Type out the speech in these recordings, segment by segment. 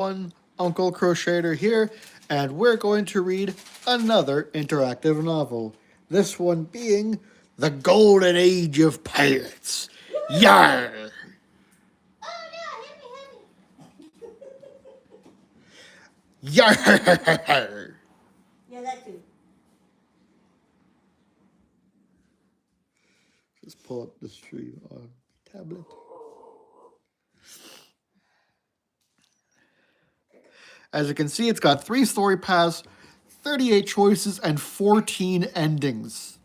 One Uncle Crochater here, and we're going to read another interactive novel. This one being The Golden Age of Pirates. Yar! Yar! Yeah, that too. Just pull up the stream on tablet. As you can see, it's got 3 story paths, 38 choices, and 14 endings.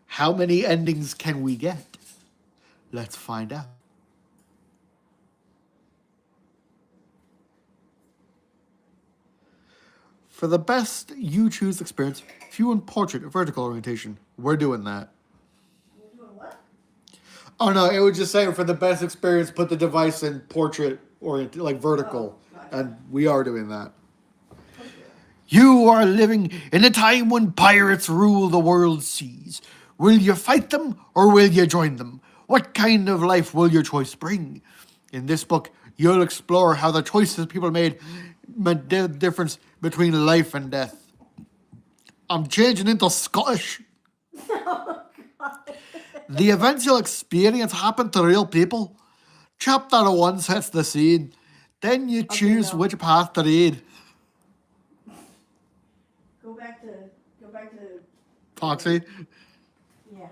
How many endings can we get? Let's find out. For the best you choose experience, view and portrait vertical orientation. We're doing that. You're doing what? Oh no, it was just saying for the best experience, put the device in portrait oriented, like vertical. Oh, gotcha. And we are doing that. You are living in a time when pirates rule the world's seas. Will you fight them or will you join them? What kind of life will your choice bring? In this book, you'll explore how the choices people made meant the difference between life and death. I'm changing into Scottish. Oh, God. The events you'll experience happen to real people. Chapter 1 sets the scene. Then you choose no. which path to read. Go back to Foxy. yeah.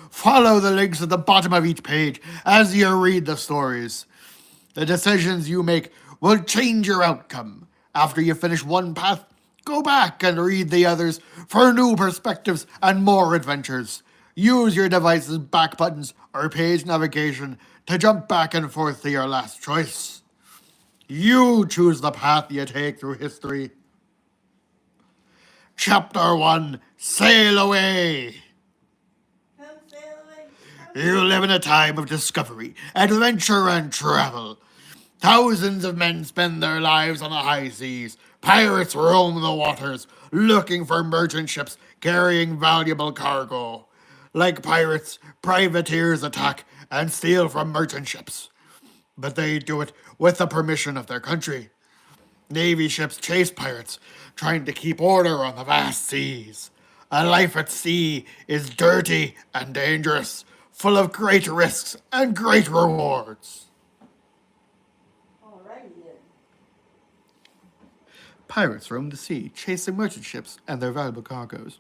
Follow the links at the bottom of each page as you read the stories. The decisions you make will change your outcome. After you finish one path, go back and read the others for new perspectives and more adventures. Use your device's back buttons or page navigation to jump back and forth to your last choice. You choose the path you take through history. Chapter 1, Sail Away! Come sail away. You live in a time of discovery, adventure, and travel. Thousands of men spend their lives on the high seas. Pirates roam the waters, looking for merchant ships carrying valuable cargo. Like pirates, privateers attack and steal from merchant ships. But they do it with the permission of their country. Navy ships chase pirates, trying to keep order on the vast seas. A life at sea is dirty and dangerous, full of great risks and great rewards. Alrighty then. Pirates roam the sea, chasing merchant ships and their valuable cargoes.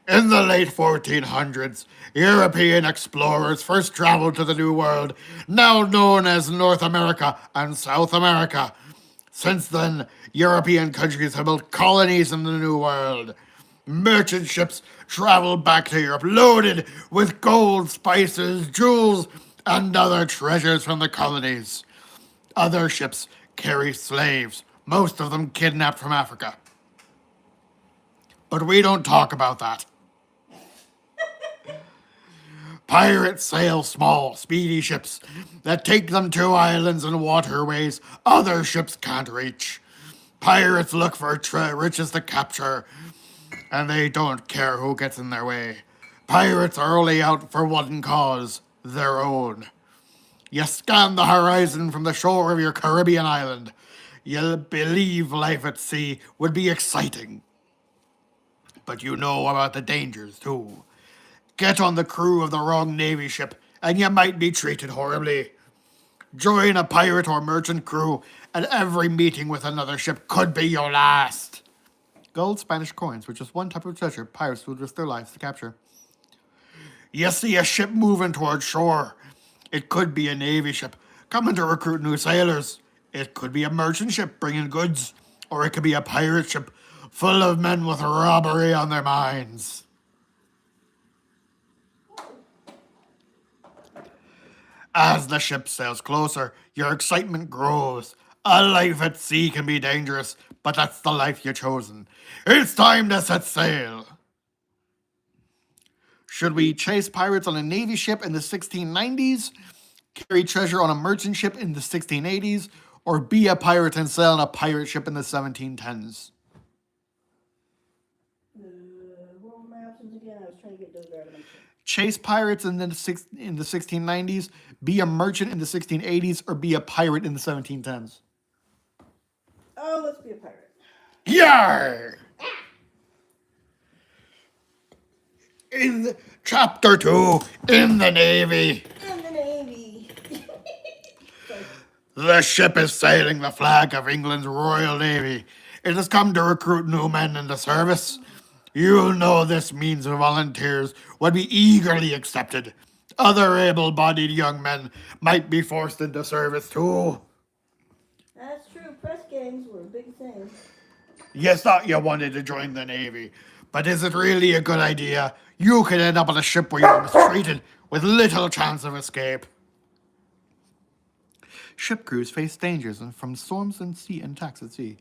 In the late 1400s, European explorers first traveled to the New World, now known as North America and South America. Since then, European countries have built colonies in the New World. Merchant ships travel back to Europe loaded with gold, spices, jewels, and other treasures from the colonies. Other ships carry slaves, most of them kidnapped from Africa. But we don't talk about that. Pirates sail small, speedy ships that take them to islands and waterways other ships can't reach. Pirates look for riches to capture, and they don't care who gets in their way. Pirates are only out for one cause, their own. You scan the horizon from the shore of your Caribbean island. You'll believe life at sea would be exciting. But you know about the dangers, too. Get on the crew of the wrong Navy ship, and you might be treated horribly. Join a pirate or merchant crew, and every meeting with another ship could be your last. Gold Spanish coins, which is one type of treasure pirates would risk their lives to capture. You see a ship moving toward shore. It could be a Navy ship coming to recruit new sailors. It could be a merchant ship bringing goods, or it could be a pirate ship full of men with robbery on their minds. As the ship sails closer, your excitement grows. A life at sea can be dangerous, but that's the life you've chosen. It's time to set sail. Should we chase pirates on a Navy ship in the 1690s, carry treasure on a merchant ship in the 1680s, or be a pirate and sail on a pirate ship in the 1710s? What were my options again? I was trying to get those out of my chase pirates in in the 1690s, be a merchant in the 1680s, or be a pirate in the 1710s? Oh, let's be a pirate. Yar! Chapter 2, in the Navy. In the Navy. Sorry. The ship is sailing the flag of England's Royal Navy. It has come to recruit new men into service. You know this means volunteers would be eagerly accepted. Other able-bodied young men might be forced into service too. That's true. Press gangs were a big thing. You thought you wanted to join the Navy, but is it really a good idea? You could end up on a ship where you are mistreated with little chance of escape. Ship crews face dangers from storms and sea and attacks at sea.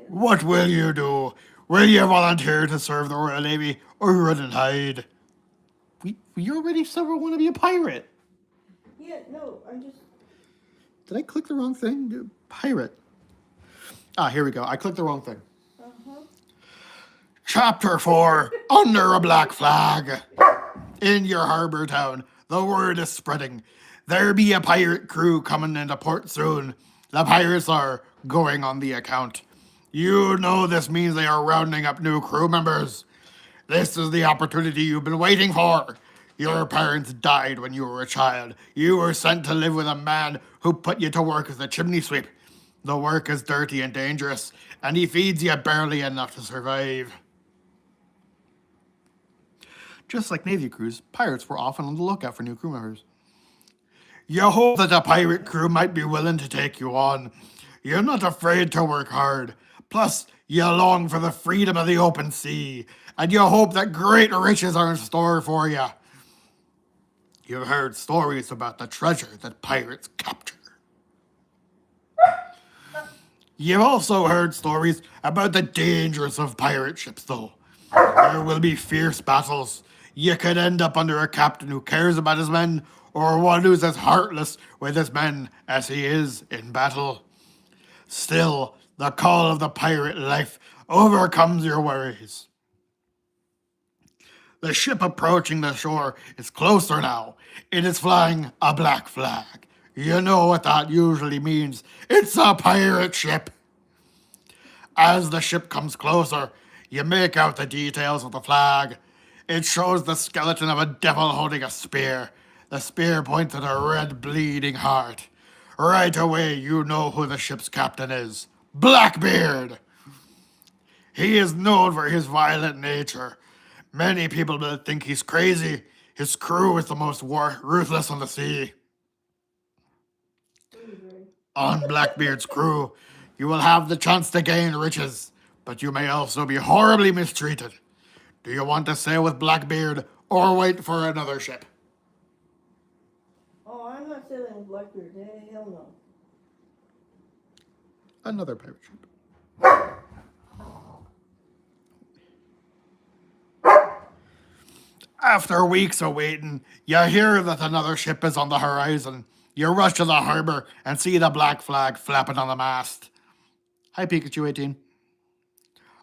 What will you do? Will you volunteer to serve the Royal Navy or run and hide? We already said we want to be a pirate. Yeah, no, I'm just. Did I click the wrong thing? Pirate. Here we go. I clicked the wrong thing. Uh-huh. Chapter 4, Under a Black Flag. In your harbor town, the word is spreading. There be a pirate crew coming into port soon. The pirates are going on the account. You know this means they are rounding up new crew members. This is the opportunity you've been waiting for. Your parents died when you were a child. You were sent to live with a man who put you to work as a chimney sweep. The work is dirty and dangerous, and he feeds you barely enough to survive. Just like Navy crews, pirates were often on the lookout for new crew members. You hope that a pirate crew might be willing to take you on. You're not afraid to work hard. Plus, you long for the freedom of the open sea, and you hope that great riches are in store for you. You've heard stories about the treasure that pirates capture. You've also heard stories about the dangers of pirate ships, though. There will be fierce battles. You could end up under a captain who cares about his men, or one who's as heartless with his men as he is in battle. Still, the call of the pirate life overcomes your worries. The ship approaching the shore is closer now. It is flying a black flag. You know what that usually means. It's a pirate ship. As the ship comes closer, you make out the details of the flag. It shows the skeleton of a devil holding a spear. The spear points at a red bleeding heart. Right away, you know who the ship's captain is. Blackbeard! He is known for his violent nature. Many people will think he's crazy. His crew is the most ruthless on the sea. On Blackbeard's crew, you will have the chance to gain riches, but you may also be horribly mistreated. Do you want to sail with Blackbeard or wait for another ship? Oh, I'm not sailing with Blackbeard. Hell no. Another pirate ship. After weeks of waiting, you hear that another ship is on the horizon. You rush to the harbor and see the black flag flapping on the mast. Hi, Pikachu 18.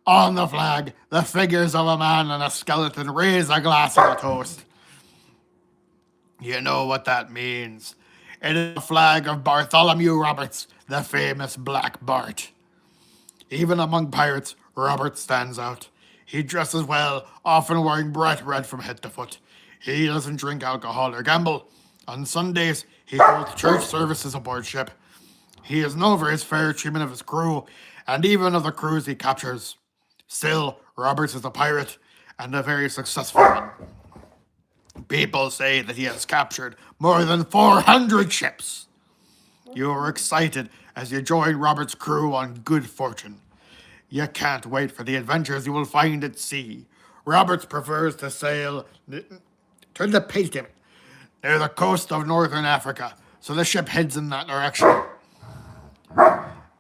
On the flag, the figures of a man and a skeleton raise a glass of a toast. You know what that means. It is the flag of Bartholomew Roberts, the famous Black Bart. Even among pirates, Robert stands out. He dresses well, often wearing bright red from head to foot. He doesn't drink alcohol or gamble. On Sundays, he holds church services aboard ship. He is known for his fair treatment of his crew, and even of the crews he captures. Still, Roberts is a pirate, and a very successful one. People say that he has captured more than 400 ships. You are excited as you join Robert's crew on good fortune. You can't wait for the adventures you will find at sea. Roberts prefers to sail... Turn the page, damn it. Near the coast of northern Africa, so the ship heads in that direction.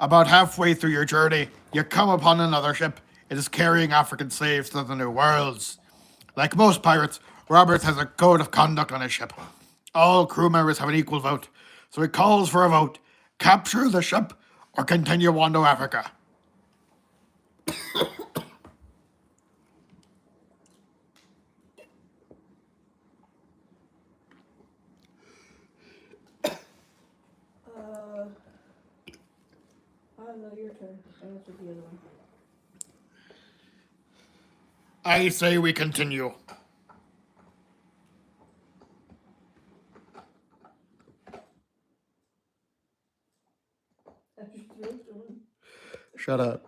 About halfway through your journey, you come upon another ship. It is carrying African slaves to the New Worlds. Like most pirates, Roberts has a code of conduct on his ship. All crew members have an equal vote, so he calls for a vote. Capture the ship or continue on to Africa. no, your turn. I answered the other one. I say we continue. After three, one. Shut up.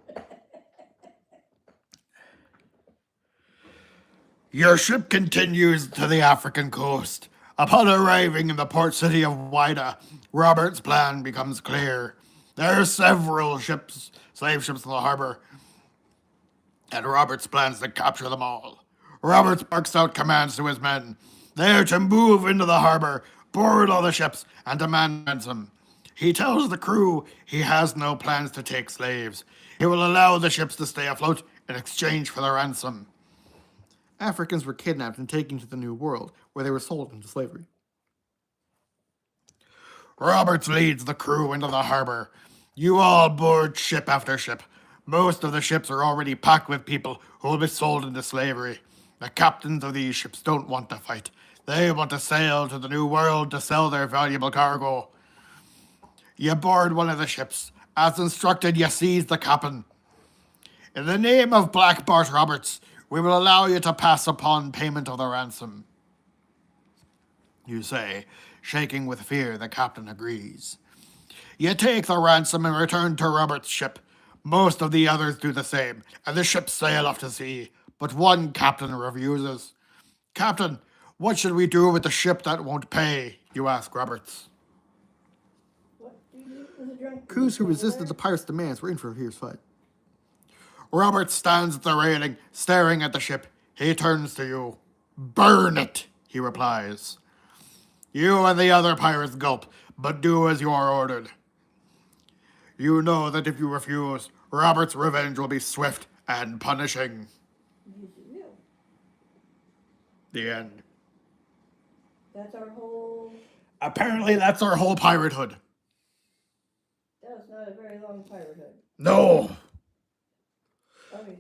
Your ship continues to the African coast. Upon arriving in the port city of Whydah, Robert's plan becomes clear. There are several ships, slave ships in the harbor, and Roberts plans to capture them all. Roberts barks out commands to his men. They are to move into the harbor, board all the ships, and demand ransom. He tells the crew he has no plans to take slaves. He will allow the ships to stay afloat in exchange for the ransom. Africans were kidnapped and taken to the New World, where they were sold into slavery. Roberts leads the crew into the harbor. You all board ship after ship. Most of the ships are already packed with people who will be sold into slavery. The captains of these ships don't want to fight. They want to sail to the New World to sell their valuable cargo. You board one of the ships. As instructed, you seize the captain. In the name of Black Bart Roberts, we will allow you to pass upon payment of the ransom. You say, shaking with fear, the captain agrees. You take the ransom and return to Robert's ship. Most of the others do the same, and the ships sail off to sea. But one captain refuses. Captain, what should we do with the ship that won't pay? You ask Roberts. What do you do with a drunk? Crews who resisted the pirates' demands were in for a fierce fight. Roberts stands at the railing, staring at the ship. He turns to you. Burn it, he replies. You and the other pirates gulp, but do as you are ordered. You know that if you refuse, Robert's revenge will be swift and punishing. Yes, it will. The end. That's our whole. Apparently, that's our whole piratehood. That was not a very long piratehood. No. Okay.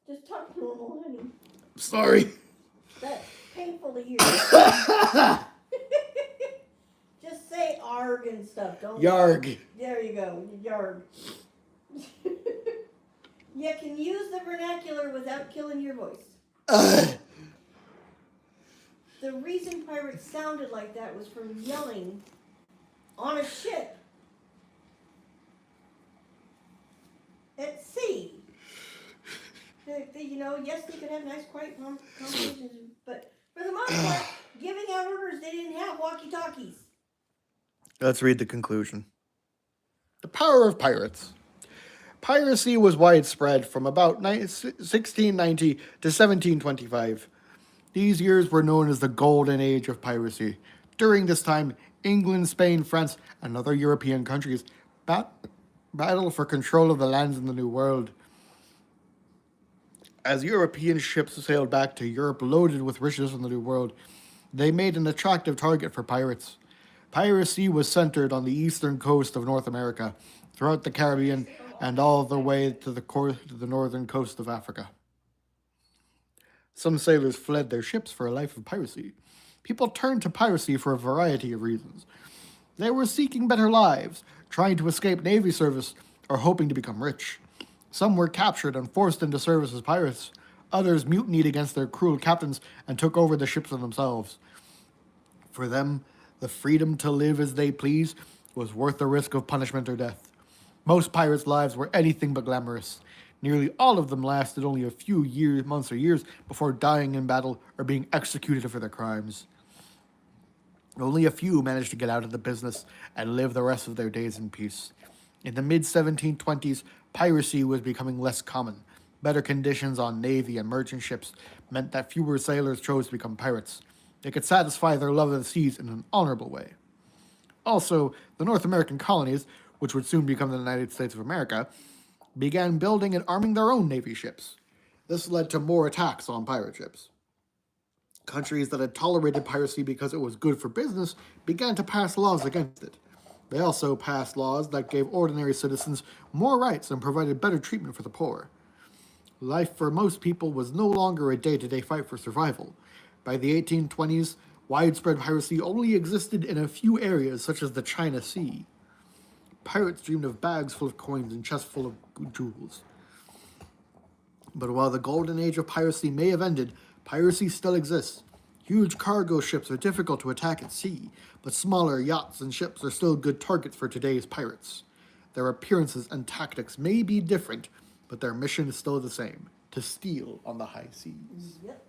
Just talk normal, honey. Sorry. That's painful to hear. Just say arg and stuff. Don't. Yarg. There you go. Yarg. You can use the vernacular without killing your voice. The reason pirates sounded like that was from yelling on a ship at sea. Yes, they could have nice, quiet conversations, but for the most part, giving out orders, they didn't have walkie-talkies. Let's read the conclusion. The power of pirates. Piracy was widespread from about 1690 to 1725. These years were known as the Golden Age of piracy. During this time, England, Spain, France, and other European countries battled for control of the lands in the New World. As European ships sailed back to Europe loaded with riches from the New World, they made an attractive target for pirates. Piracy was centered on the eastern coast of North America, throughout the Caribbean, and all the way to the northern coast of Africa. Some sailors fled their ships for a life of piracy. People turned to piracy for a variety of reasons. They were seeking better lives, trying to escape Navy service, or hoping to become rich. Some were captured and forced into service as pirates. Others mutinied against their cruel captains and took over the ships for themselves. For them, the freedom to live as they please was worth the risk of punishment or death. Most pirates' lives were anything but glamorous. Nearly all of them lasted only a few months or years before dying in battle or being executed for their crimes. Only a few managed to get out of the business and live the rest of their days in peace. In the mid-1720s, piracy was becoming less common. Better conditions on navy and merchant ships meant that fewer sailors chose to become pirates. They could satisfy their love of the seas in an honorable way. Also, the North American colonies, which would soon become the United States of America, began building and arming their own navy ships. This led to more attacks on pirate ships. Countries that had tolerated piracy because it was good for business began to pass laws against it. They also passed laws that gave ordinary citizens more rights and provided better treatment for the poor. Life for most people was no longer a day-to-day fight for survival. By the 1820s, widespread piracy only existed in a few areas such as the China Sea. Pirates dreamed of bags full of coins and chests full of jewels. But while the golden age of piracy may have ended, piracy still exists. Huge cargo ships are difficult to attack at sea, but smaller yachts and ships are still good targets for today's pirates. Their appearances and tactics may be different, but their mission is still the same: to steal on the high seas. Yep.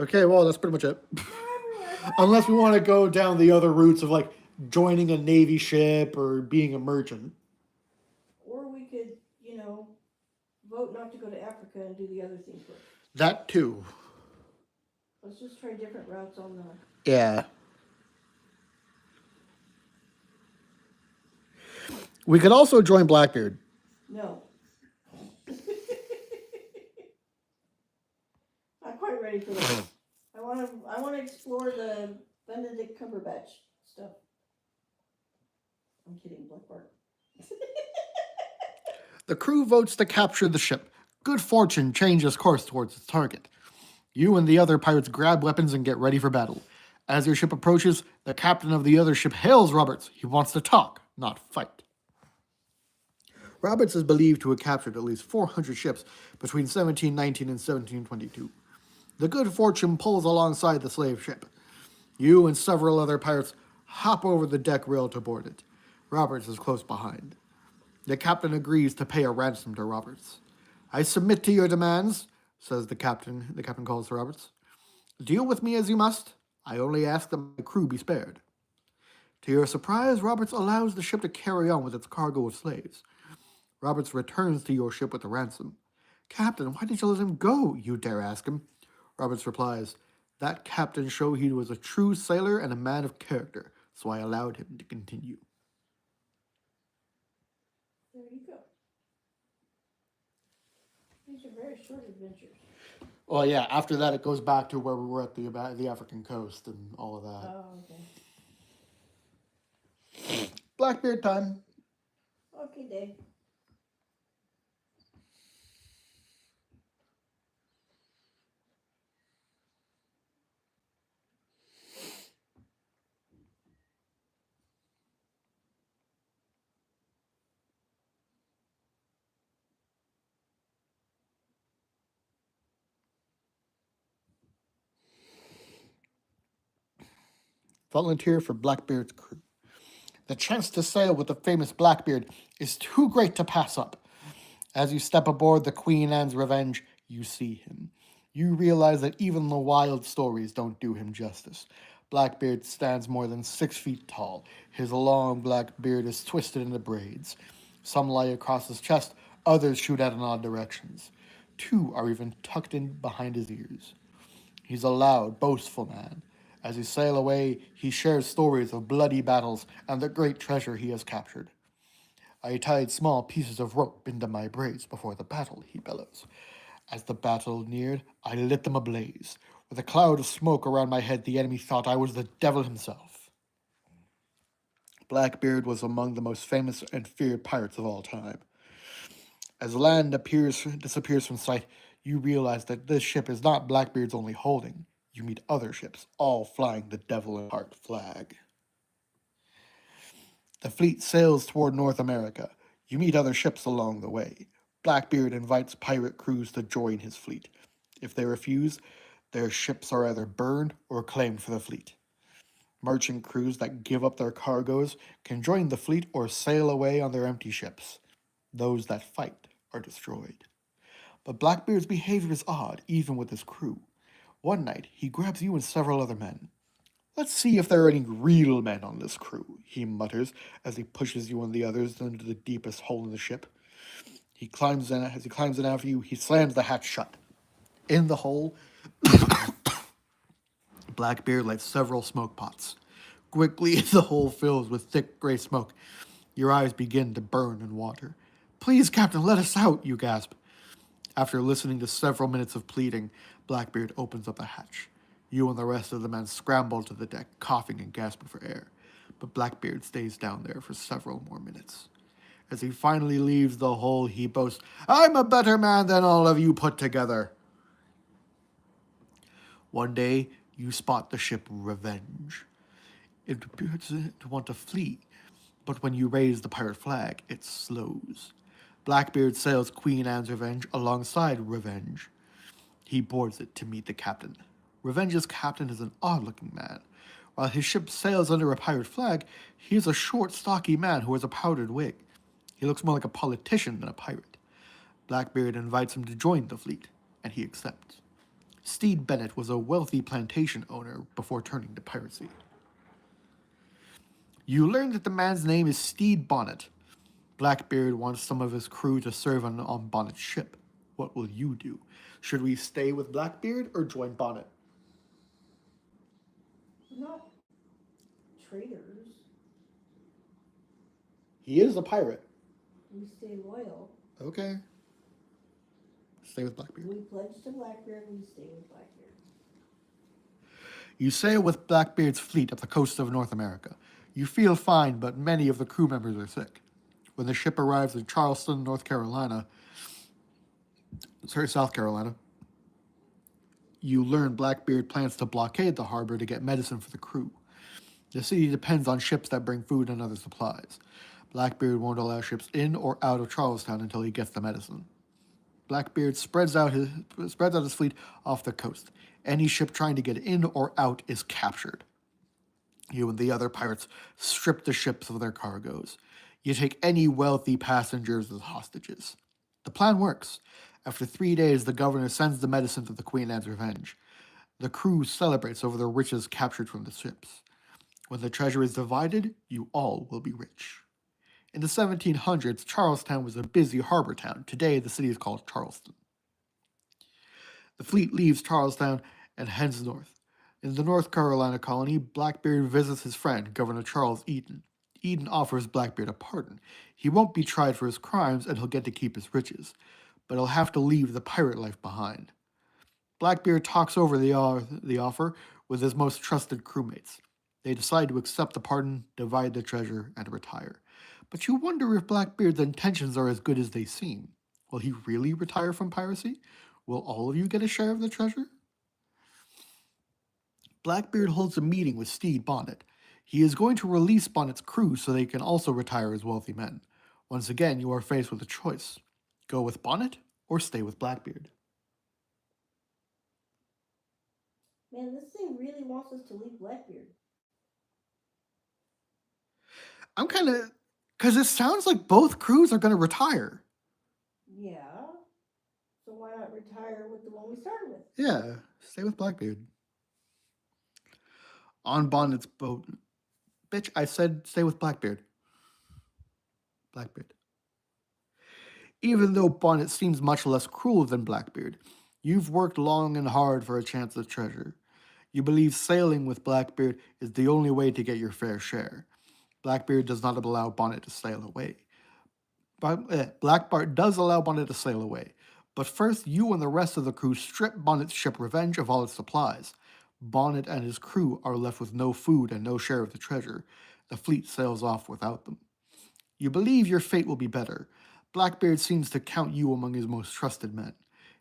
Okay, well, that's pretty much it. Everywhere. Unless we want to go down the other routes of like joining a Navy ship or being a merchant. Or we could, vote not to go to Africa and do the other thing first. That too. Let's just try different routes on the. Yeah. We could also join Blackbeard. No. Not quite ready for that. I want to explore the Benedict Cumberbatch stuff. I'm kidding, Black Bart. The crew votes to capture the ship. Good fortune changes course towards its target. You and the other pirates grab weapons and get ready for battle. As your ship approaches, the captain of the other ship hails Roberts. He wants to talk, not fight. Roberts is believed to have captured at least 400 ships between 1719 and 1722. The Good Fortune pulls alongside the slave ship. You and several other pirates hop over the deck rail to board it. Roberts is close behind. The captain agrees to pay a ransom to Roberts. "I submit to your demands," says the captain. The captain calls to Roberts. "Deal with me as you must. I only ask that my crew be spared." To your surprise, Roberts allows the ship to carry on with its cargo of slaves. Roberts returns to your ship with the ransom. "Captain, why did you let him go?" you dare ask him. Roberts replies, "That captain showed he was a true sailor and a man of character, so I allowed him to continue." There you go. These are very short adventures. Well, yeah, after that it goes back to where we were at the African coast and all of that. Oh, okay. Blackbeard time. Okay, Dave. Volunteer for Blackbeard's crew. The chance to sail with the famous Blackbeard is too great to pass up. As you step aboard the Queen Anne's Revenge, you see him. You realize that even the wild stories don't do him justice. Blackbeard stands more than 6 feet tall. His long black beard is twisted into braids. Some lie across his chest, others shoot out in odd directions. 2 are even tucked in behind his ears. He's a loud, boastful man. As he sail away, he shares stories of bloody battles and the great treasure he has captured. "I tied small pieces of rope into my braids before the battle," he bellows. "As the battle neared, I lit them ablaze. With a cloud of smoke around my head, the enemy thought I was the devil himself." Blackbeard was among the most famous and feared pirates of all time. As land disappears from sight, you realize that this ship is not Blackbeard's only holding. You meet other ships, all flying the Devil in Heart flag. The fleet sails toward North America. You meet other ships along the way. Blackbeard invites pirate crews to join his fleet. If they refuse, their ships are either burned or claimed for the fleet. Merchant crews that give up their cargoes can join the fleet or sail away on their empty ships. Those that fight are destroyed. But Blackbeard's behavior is odd, even with his crew. One night, he grabs you and several other men. "Let's see if there are any real men on this crew," he mutters as he pushes you and the others into the deepest hole in the ship. As he climbs in after you, he slams the hatch shut. In the hole, Blackbeard lights several smoke pots. Quickly, the hole fills with thick gray smoke. Your eyes begin to burn and water. "Please, Captain, let us out," you gasp. After listening to several minutes of pleading, Blackbeard opens up the hatch. You and the rest of the men scramble to the deck, coughing and gasping for air. But Blackbeard stays down there for several more minutes. As he finally leaves the hole, he boasts, "I'm a better man than all of you put together." One day, you spot the ship Revenge. It appears to want to flee, but when you raise the pirate flag, it slows. Blackbeard sails Queen Anne's Revenge alongside Revenge. He boards it to meet the captain. Revenge's captain is an odd-looking man. While his ship sails under a pirate flag, he is a short, stocky man who wears a powdered wig. He looks more like a politician than a pirate. Blackbeard invites him to join the fleet, and he accepts. Steed Bennett was a wealthy plantation owner before turning to piracy. You learn that the man's name is Steed Bonnet. Blackbeard wants some of his crew to serve on Bonnet's ship. What will you do? Should we stay with Blackbeard or join Bonnet? We're not traitors. He is a pirate. We stay loyal. Okay. Stay with Blackbeard. We pledge to Blackbeard, we stay with Blackbeard. You sail with Blackbeard's fleet up the coast of North America. You feel fine, but many of the crew members are sick. When the ship arrives in Charleston, South Carolina, you learn Blackbeard plans to blockade the harbor to get medicine for the crew. The city depends on ships that bring food and other supplies. Blackbeard won't allow ships in or out of Charlestown until he gets the medicine. Blackbeard spreads out his fleet off the coast. Any ship trying to get in or out is captured. You and the other pirates strip the ships of their cargoes. You take any wealthy passengers as hostages. The plan works. After 3 days, the governor sends the medicine to the Queen Anne's Revenge. The crew celebrates over the riches captured from the ships. When the treasure is divided, you all will be rich. In the 1700s, Charlestown was a busy harbor town. Today, the city is called Charleston. The fleet leaves Charlestown and heads north. In the North Carolina colony, Blackbeard visits his friend, Governor Charles Eden. Eden offers Blackbeard a pardon. He won't be tried for his crimes and he'll get to keep his riches, but he'll have to leave the pirate life behind. Blackbeard talks over the offer with his most trusted crewmates. They decide to accept the pardon, divide the treasure, and retire. But you wonder if Blackbeard's intentions are as good as they seem. Will he really retire from piracy? Will all of you get a share of the treasure? Blackbeard holds a meeting with Steed Bonnet. He is going to release Bonnet's crew so they can also retire as wealthy men. Once again, you are faced with a choice. Go with Bonnet or stay with Blackbeard. Man, this thing really wants us to leave Blackbeard. I'm kind of... Because it sounds like both crews are going to retire. Yeah. So why not retire with the one we started with? Yeah, stay with Blackbeard. On Bonnet's boat. Bitch, I said stay with Blackbeard. Blackbeard. Even though Bonnet seems much less cruel than Blackbeard, you've worked long and hard for a chance at treasure. You believe sailing with Blackbeard is the only way to get your fair share. Blackbeard does not allow Bonnet to sail away. Blackbeard does allow Bonnet to sail away, but first you and the rest of the crew strip Bonnet's ship Revenge of all its supplies. Bonnet and his crew are left with no food and no share of the treasure. The fleet sails off without them. You believe your fate will be better. Blackbeard seems to count you among his most trusted men.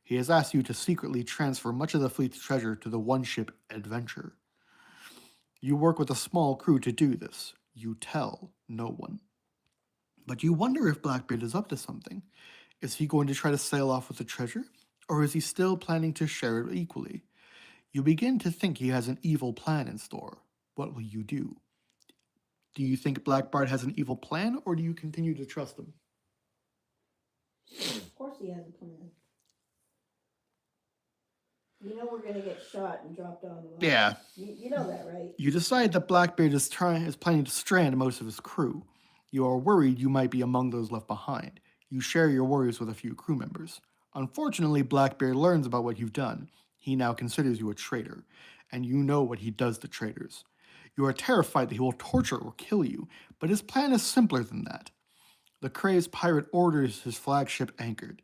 He has asked you to secretly transfer much of the fleet's treasure to the one ship Adventure. You work with a small crew to do this. You tell no one. But you wonder if Blackbeard is up to something. Is he going to try to sail off with the treasure, or is he still planning to share it equally? You begin to think he has an evil plan in store. What will you do? Do you think Blackbeard has an evil plan, or do you continue to trust him? Of course he has a plan. You know we're gonna get shot and dropped on the line. Yeah. You know that, right? You decide that Blackbeard is planning to strand most of his crew. You are worried you might be among those left behind. You share your worries with a few crew members. Unfortunately, Blackbeard learns about what you've done. He now considers you a traitor, and you know what he does to traitors. You are terrified that he will torture or kill you, but his plan is simpler than that. The crazed pirate orders his flagship anchored.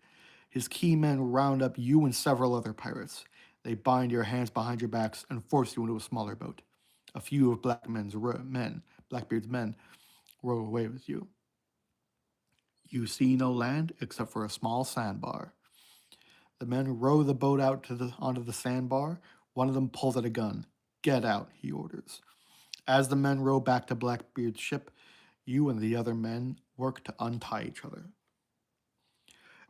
His key men round up you and several other pirates. They bind your hands behind your backs and force you into a smaller boat. A few of Blackbeard's men, row away with you. You see no land except for a small sandbar. The men row the boat out onto the sandbar. One of them pulls out a gun. Get out, he orders. As the men row back to Blackbeard's ship, you and the other men work to untie each other.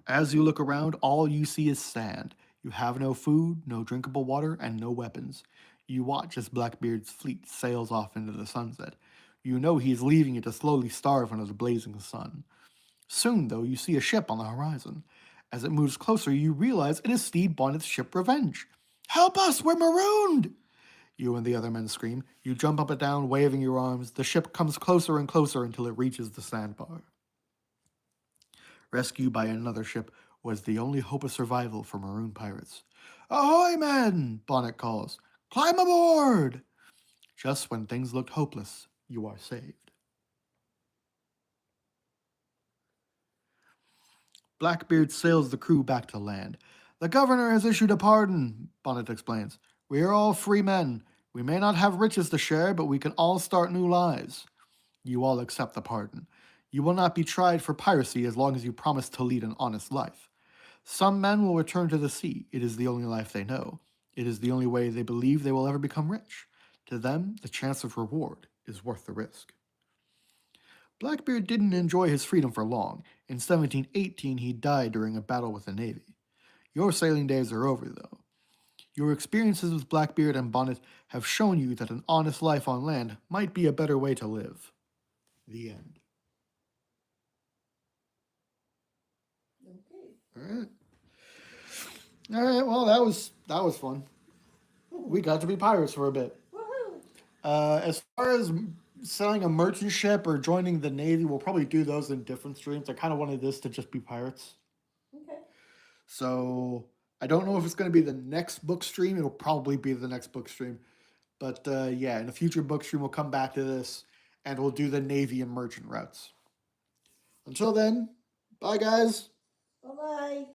As you look around, all you see is sand. You have no food, no drinkable water, and no weapons. You watch as Blackbeard's fleet sails off into the sunset. You know he is leaving it to slowly starve under the blazing sun. Soon, though, you see a ship on the horizon. As it moves closer, you realize it is Stede Bonnet's ship Revenge. Help us, we're marooned! You and the other men scream. You jump up and down, waving your arms. The ship comes closer and closer until it reaches the sandbar. Rescue by another ship was the only hope of survival for maroon pirates. Ahoy, men! Bonnet calls. Climb aboard! Just when things looked hopeless, you are saved. Blackbeard sails the crew back to land. The governor has issued a pardon, Bonnet explains. We are all free men. We may not have riches to share, but we can all start new lives. You all accept the pardon. You will not be tried for piracy as long as you promise to lead an honest life. Some men will return to the sea. It is the only life they know. It is the only way they believe they will ever become rich. To them, the chance of reward is worth the risk. Blackbeard didn't enjoy his freedom for long. In 1718, he died during a battle with the Navy. Your sailing days are over, though. Your experiences with Blackbeard and Bonnet have shown you that an honest life on land might be a better way to live. The end. Okay. All right. Well, that was fun. We got to be pirates for a bit. Woohoo! As far as selling a merchant ship or joining the Navy, we'll probably do those in different streams. I kind of wanted this to just be pirates. Okay. So I don't know if it's going to be the next book stream. It'll probably be the next book stream. But yeah, in a future book stream, we'll come back to this and we'll do the Navy and merchant routes. Until then, bye, guys. Bye-bye.